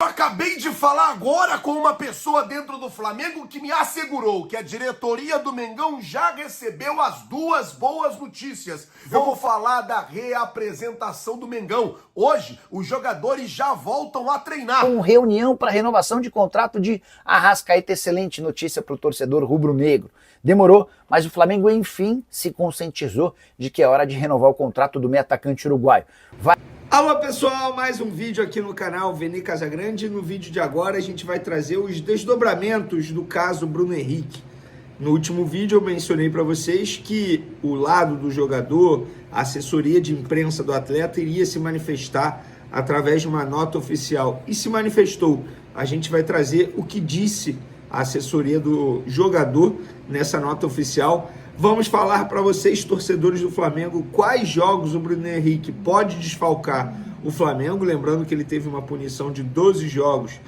Eu acabei de falar agora com uma pessoa dentro do Flamengo que me assegurou que a diretoria do Mengão já recebeu as duas boas notícias. Eu vou falar da reapresentação do Mengão. Hoje, os jogadores já voltam a treinar. Com reunião para renovação de contrato de Arrascaeta, excelente notícia para o torcedor rubro-negro. Demorou, mas o Flamengo enfim se conscientizou de que é hora de renovar o contrato do meio atacante uruguaio. Alô pessoal, mais um vídeo aqui no canal Vene Casagrande. No vídeo de agora a gente vai trazer os desdobramentos do caso Bruno Henrique. No último vídeo eu mencionei para vocês que o lado do jogador, a assessoria de imprensa do atleta iria se manifestar através de uma nota oficial. E se manifestou. A gente vai trazer o que disse a assessoria do jogador nessa nota oficial. Vamos falar para vocês, torcedores do Flamengo, quais jogos o Bruno Henrique pode desfalcar o Flamengo. Lembrando que ele teve uma punição de 12 jogos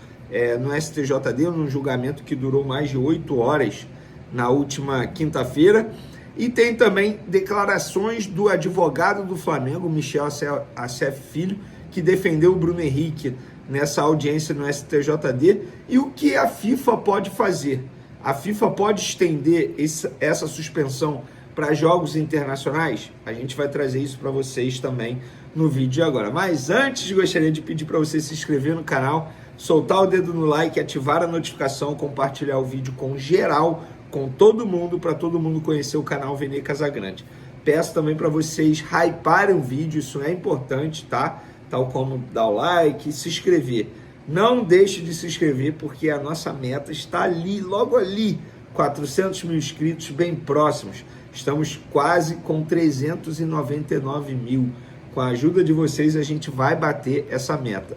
no STJD, num julgamento que durou mais de 8 horas na última quinta-feira. E tem também declarações do advogado do Flamengo, Michel Acef Filho, que defendeu o Bruno Henrique nessa audiência no STJD. E o que a FIFA pode fazer? A FIFA pode estender essa suspensão para jogos internacionais? A gente vai trazer isso para vocês também no vídeo de agora. Mas antes, gostaria de pedir para você se inscrever no canal, soltar o dedo no like, ativar a notificação, compartilhar o vídeo com geral, com todo mundo, para todo mundo conhecer o canal Vene Casagrande. Peço também para vocês hyparem o vídeo, isso é importante, tá? Tal como dar o like, se inscrever. Não deixe de se inscrever, porque a nossa meta está ali, logo ali, 400 mil inscritos, bem próximos. Estamos quase com 399 mil. Com a ajuda de vocês, a gente vai bater essa meta.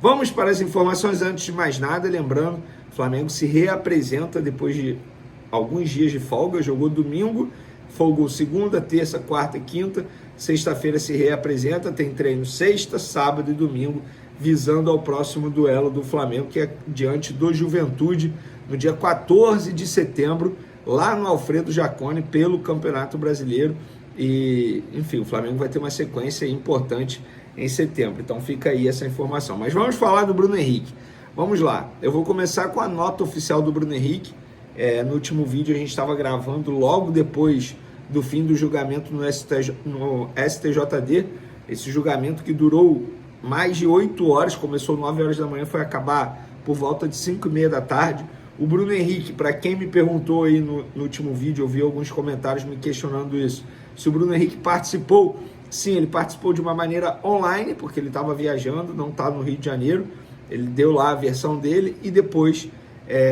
Vamos para as informações antes de mais nada. Lembrando, o Flamengo se reapresenta depois de alguns dias de folga. Jogou domingo, folgou segunda, terça, quarta e quinta. Sexta-feira se reapresenta, tem treino sexta, sábado e domingo, visando ao próximo duelo do Flamengo, que é diante do Juventude, no dia 14 de setembro, lá no Alfredo Jaconi, pelo Campeonato Brasileiro. E, enfim, o Flamengo vai ter uma sequência importante em setembro. Então fica aí essa informação. Mas vamos falar do Bruno Henrique. Vamos lá. Eu vou começar com a nota oficial do Bruno Henrique. No último vídeo a gente estava gravando logo depois do fim do julgamento no STJD. Esse julgamento que durou mais de 8 horas, começou 9 horas da manhã, foi acabar por volta de 5h30 da tarde. O Bruno Henrique, para quem me perguntou aí no último vídeo, eu vi alguns comentários me questionando isso, se o Bruno Henrique participou. Sim, ele participou de uma maneira online, porque ele estava viajando, não está no Rio de Janeiro. Ele deu lá a versão dele e depois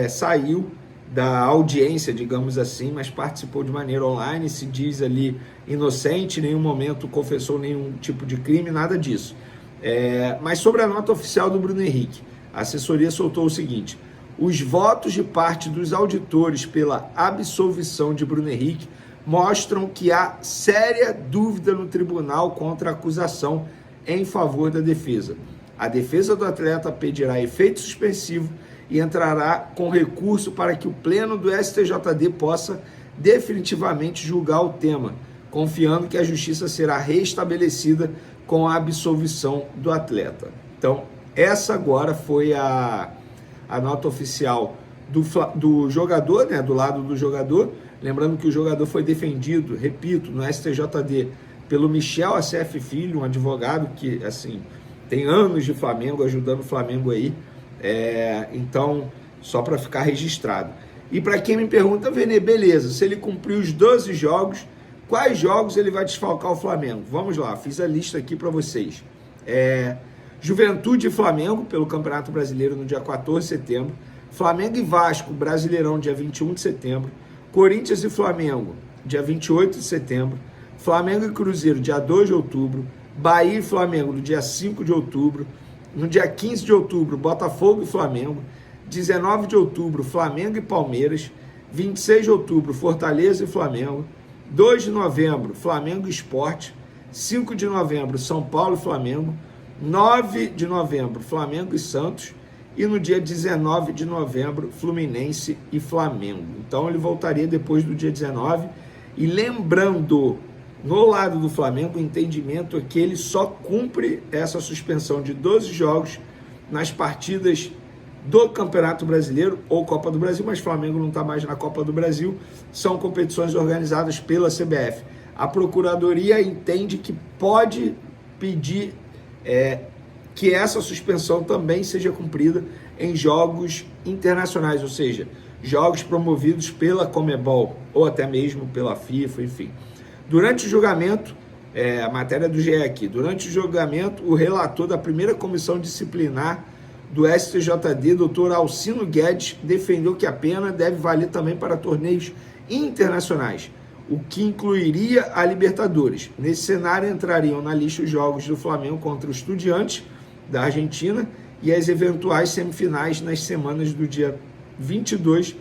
saiu da audiência, digamos assim, mas participou de maneira online, se diz ali inocente, em nenhum momento confessou nenhum tipo de crime, nada disso. Mas sobre a nota oficial do Bruno Henrique, a assessoria soltou o seguinte: os votos de parte dos auditores pela absolvição de Bruno Henrique mostram que há séria dúvida no tribunal contra a acusação em favor da defesa. A defesa do atleta pedirá efeito suspensivo e entrará com recurso para que o pleno do STJD possa definitivamente julgar o tema, confiando que a justiça será restabelecida com a absolvição do atleta. Então, essa agora foi a nota oficial do jogador, né, do lado do jogador. Lembrando que o jogador foi defendido, repito, no STJD pelo Michel Acef Filho, um advogado que, assim, tem anos de Flamengo, ajudando o Flamengo aí. Então, só para ficar registrado. E para quem me pergunta, Vene, beleza, se ele cumpriu os 12 jogos, quais jogos ele vai desfalcar o Flamengo? Vamos lá, fiz a lista aqui para vocês. Juventude e Flamengo, pelo Campeonato Brasileiro, no dia 14 de setembro. Flamengo e Vasco, Brasileirão, dia 21 de setembro. Corinthians e Flamengo, dia 28 de setembro. Flamengo e Cruzeiro, dia 2 de outubro. Bahia e Flamengo, no dia 5 de outubro. No dia 15 de outubro, Botafogo e Flamengo. 19 de outubro, Flamengo e Palmeiras. 26 de outubro, Fortaleza e Flamengo. 2 de novembro, Flamengo e Sport. 5 de novembro, São Paulo e Flamengo. 9 de novembro, Flamengo e Santos. E no dia 19 de novembro, Fluminense e Flamengo. Então ele voltaria depois do dia 19. E lembrando, no lado do Flamengo, o entendimento é que ele só cumpre essa suspensão de 12 jogos nas partidas do Campeonato Brasileiro ou Copa do Brasil, mas o Flamengo não está mais na Copa do Brasil, são competições organizadas pela CBF. A Procuradoria entende que pode pedir que essa suspensão também seja cumprida em jogos internacionais, ou seja, jogos promovidos pela Conmebol ou até mesmo pela FIFA, enfim. Durante o julgamento, a matéria do GE aqui, durante o julgamento, o relator da primeira comissão disciplinar do STJD, Dr. Alcino Guedes, defendeu que a pena deve valer também para torneios internacionais, o que incluiria a Libertadores. Nesse cenário entrariam na lista os jogos do Flamengo contra o Estudiantes da Argentina e as eventuais semifinais nas semanas do dia 22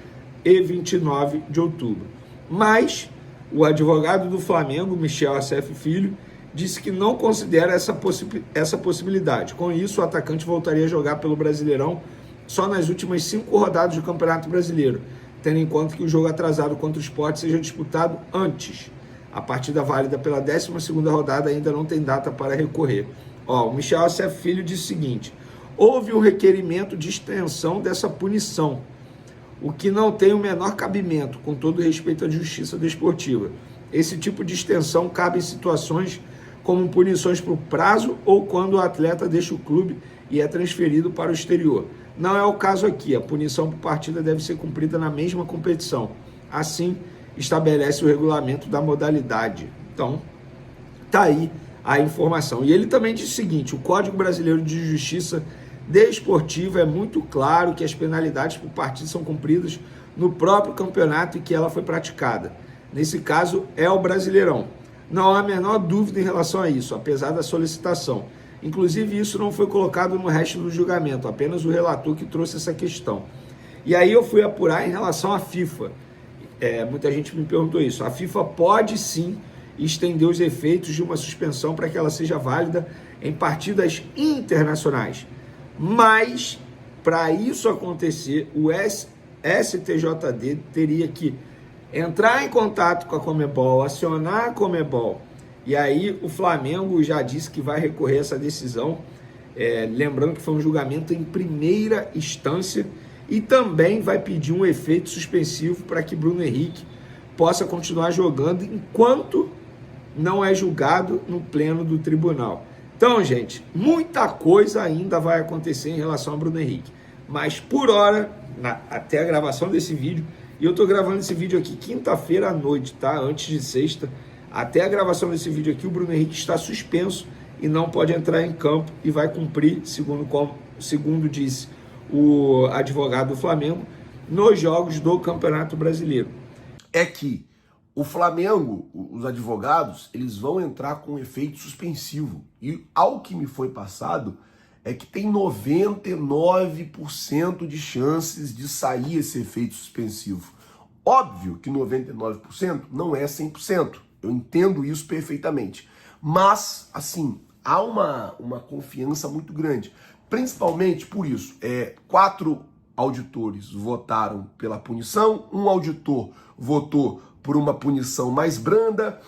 e 29 de outubro. Mas o advogado do Flamengo, Michel Acef Filho, disse que não considera essa possibilidade. Com isso, o atacante voltaria a jogar pelo Brasileirão só nas últimas 5 rodadas do Campeonato Brasileiro, tendo em conta que o jogo atrasado contra o Sport seja disputado antes. A partida válida pela 12ª rodada ainda não tem data para recorrer. O Michel Acef Filho disse o seguinte: houve um requerimento de extensão dessa punição, o que não tem o menor cabimento, com todo respeito à justiça desportiva. Esse tipo de extensão cabe em situações como punições por prazo ou quando o atleta deixa o clube e é transferido para o exterior. Não é o caso aqui, a punição por partida deve ser cumprida na mesma competição. Assim, estabelece o regulamento da modalidade. Então, tá aí a informação. E ele também disse o seguinte: o Código Brasileiro de Justiça Desportiva é muito claro que as penalidades por partida são cumpridas no próprio campeonato em que ela foi praticada. Nesse caso, é o Brasileirão. Não há a menor dúvida em relação a isso, apesar da solicitação. Inclusive, isso não foi colocado no resto do julgamento, apenas o relator que trouxe essa questão. E aí eu fui apurar em relação à FIFA. Muita gente me perguntou isso. A FIFA pode sim estender os efeitos de uma suspensão para que ela seja válida em partidas internacionais. Mas, para isso acontecer, o STJD teria que entrar em contato com a Conmebol, acionar a Conmebol, e aí o Flamengo já disse que vai recorrer a essa decisão, lembrando que foi um julgamento em primeira instância, e também vai pedir um efeito suspensivo para que Bruno Henrique possa continuar jogando enquanto não é julgado no pleno do tribunal. Então, gente, muita coisa ainda vai acontecer em relação a Bruno Henrique, mas por hora, até a gravação desse vídeo, e eu estou gravando esse vídeo aqui quinta-feira à noite, tá? Antes de sexta. Até a gravação desse vídeo aqui, o Bruno Henrique está suspenso e não pode entrar em campo e vai cumprir, segundo disse o advogado do Flamengo, nos jogos do Campeonato Brasileiro. É que o Flamengo, os advogados, eles vão entrar com efeito suspensivo. E ao que me foi passado, é que tem 99% de chances de sair esse efeito suspensivo. Óbvio que 99% não é 100%. Eu entendo isso perfeitamente. Mas, assim, há uma confiança muito grande. Principalmente por isso. 4 auditores votaram pela punição, um auditor votou por uma punição mais branda.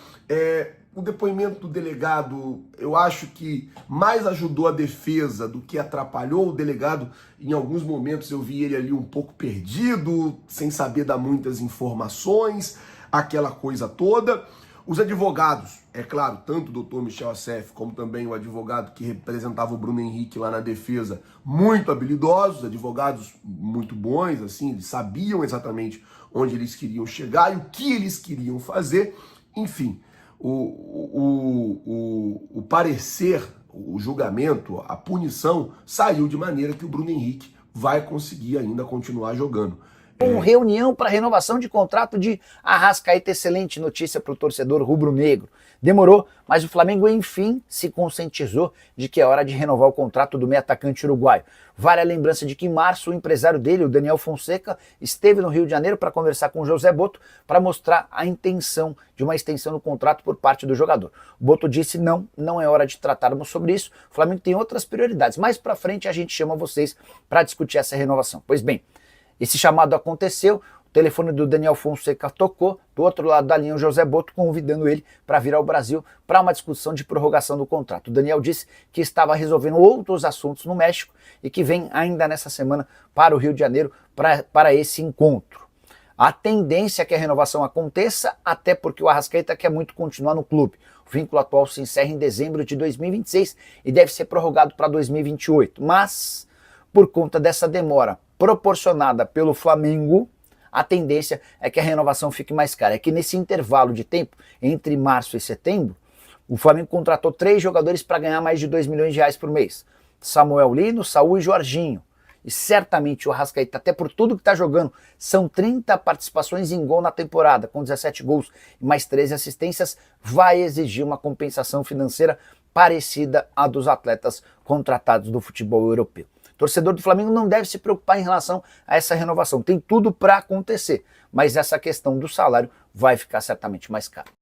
O depoimento do delegado, eu acho que mais ajudou a defesa do que atrapalhou. O delegado, em alguns momentos, eu vi ele ali um pouco perdido, sem saber dar muitas informações, aquela coisa toda. Os advogados, é claro, tanto o doutor Michel Acef, como também o advogado que representava o Bruno Henrique lá na defesa, muito habilidosos, advogados muito bons, assim, eles sabiam exatamente onde eles queriam chegar e o que eles queriam fazer. Enfim, o parecer, o julgamento, a punição saiu de maneira que o Bruno Henrique vai conseguir ainda continuar jogando. Com reunião para renovação de contrato de Arrascaeta, excelente notícia para o torcedor rubro-negro. Demorou, mas o Flamengo enfim se conscientizou de que é hora de renovar o contrato do meio atacante uruguaio. Vale a lembrança de que em março o empresário dele, o Daniel Fonseca, esteve no Rio de Janeiro para conversar com o José Botto para mostrar a intenção de uma extensão no contrato por parte do jogador. O Botto disse não é hora de tratarmos sobre isso, o Flamengo tem outras prioridades. Mais para frente a gente chama vocês para discutir essa renovação. Pois bem, esse chamado aconteceu, o telefone do Daniel Fonseca tocou, do outro lado da linha o José Boto, convidando ele para vir ao Brasil para uma discussão de prorrogação do contrato. O Daniel disse que estava resolvendo outros assuntos no México e que vem ainda nessa semana para o Rio de Janeiro para esse encontro. A tendência é que a renovação aconteça, até porque o Arrascaeta quer muito continuar no clube. O vínculo atual se encerra em dezembro de 2026 e deve ser prorrogado para 2028. Mas, por conta dessa demora proporcionada pelo Flamengo, a tendência é que a renovação fique mais cara. É que nesse intervalo de tempo, entre março e setembro, o Flamengo contratou 3 jogadores para ganhar mais de 2 milhões de reais por mês. Samuel Lino, Saúl e Jorginho. E certamente o Arrascaeta, até por tudo que está jogando, são 30 participações em gol na temporada, com 17 gols e mais 13 assistências, vai exigir uma compensação financeira parecida à dos atletas contratados do futebol europeu. O torcedor do Flamengo não deve se preocupar em relação a essa renovação, tem tudo para acontecer, mas essa questão do salário vai ficar certamente mais cara.